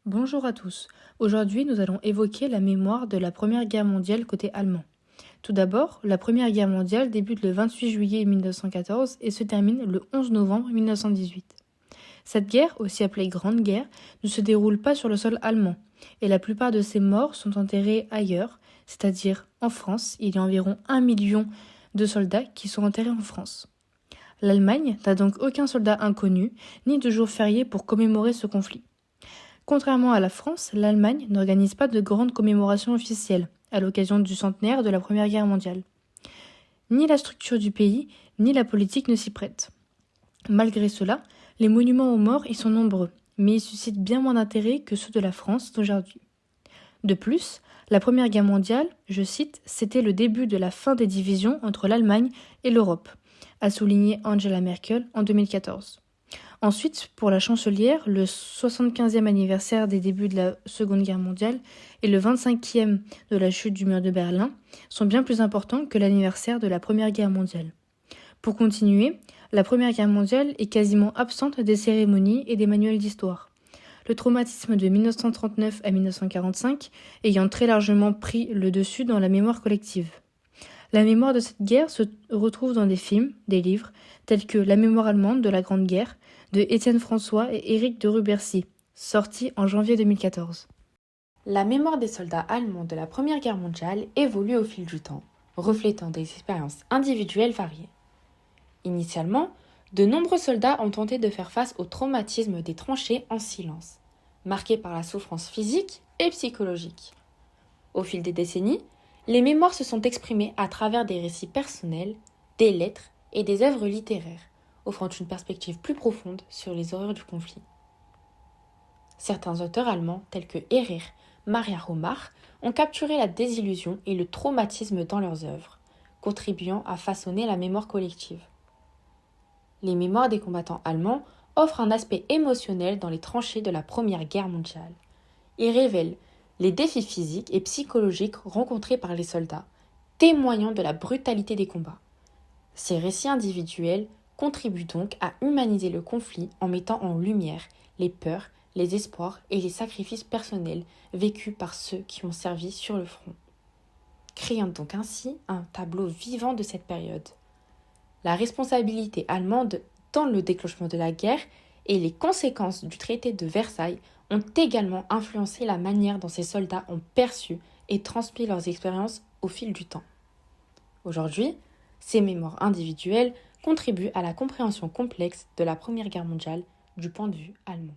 Bonjour à tous. Aujourd'hui, nous allons évoquer la mémoire de la Première Guerre mondiale côté allemand. Tout d'abord, la Première Guerre mondiale débute le 28 juillet 1914 et se termine le 11 novembre 1918. Cette guerre, aussi appelée Grande Guerre, ne se déroule pas sur le sol allemand, et la plupart de ses morts sont enterrés ailleurs, c'est-à-dire en France. Il y a environ 1 million de soldats qui sont enterrés en France. L'Allemagne n'a donc aucun soldat inconnu, ni de jour férié pour commémorer ce conflit. Contrairement à la France, l'Allemagne n'organise pas de grandes commémorations officielles à l'occasion du centenaire de la Première Guerre mondiale. Ni la structure du pays, ni la politique ne s'y prêtent. Malgré cela, les monuments aux morts y sont nombreux, mais ils suscitent bien moins d'intérêt que ceux de la France d'aujourd'hui. De plus, la Première Guerre mondiale, je cite, c'était le début de la fin des divisions entre l'Allemagne et l'Europe, a souligné Angela Merkel en 2014. Ensuite, pour la chancelière, le 75e anniversaire des débuts de la Seconde Guerre mondiale et le 25e de la chute du mur de Berlin sont bien plus importants que l'anniversaire de la Première Guerre mondiale. Pour continuer, la Première Guerre mondiale est quasiment absente des cérémonies et des manuels d'histoire. Le traumatisme de 1939 à 1945 ayant très largement pris le dessus dans la mémoire collective. La mémoire de cette guerre se retrouve dans des films, des livres, tels que La mémoire allemande de la Grande Guerre, de Étienne François et Éric de Rubercy, sorti en janvier 2014. La mémoire des soldats allemands de la Première Guerre mondiale évolue au fil du temps, reflétant des expériences individuelles variées. Initialement, de nombreux soldats ont tenté de faire face au traumatisme des tranchées en silence, marqué par la souffrance physique et psychologique. Au fil des décennies, les mémoires se sont exprimées à travers des récits personnels, des lettres et des œuvres littéraires, offrant une perspective plus profonde sur les horreurs du conflit. Certains auteurs allemands, tels que Erich Maria Remarque, ont capturé la désillusion et le traumatisme dans leurs œuvres, contribuant à façonner la mémoire collective. Les mémoires des combattants allemands offrent un aspect émotionnel dans les tranchées de la Première Guerre mondiale. Ils révèlent les défis physiques et psychologiques rencontrés par les soldats, témoignant de la brutalité des combats. Ces récits individuels contribuent donc à humaniser le conflit en mettant en lumière les peurs, les espoirs et les sacrifices personnels vécus par ceux qui ont servi sur le front, créant donc ainsi un tableau vivant de cette période. La responsabilité allemande dans le déclenchement de la guerre et les conséquences du traité de Versailles ont également influencé la manière dont ces soldats ont perçu et transmis leurs expériences au fil du temps. Aujourd'hui, ces mémoires individuelles contribuent à la compréhension complexe de la Première Guerre mondiale du point de vue allemand.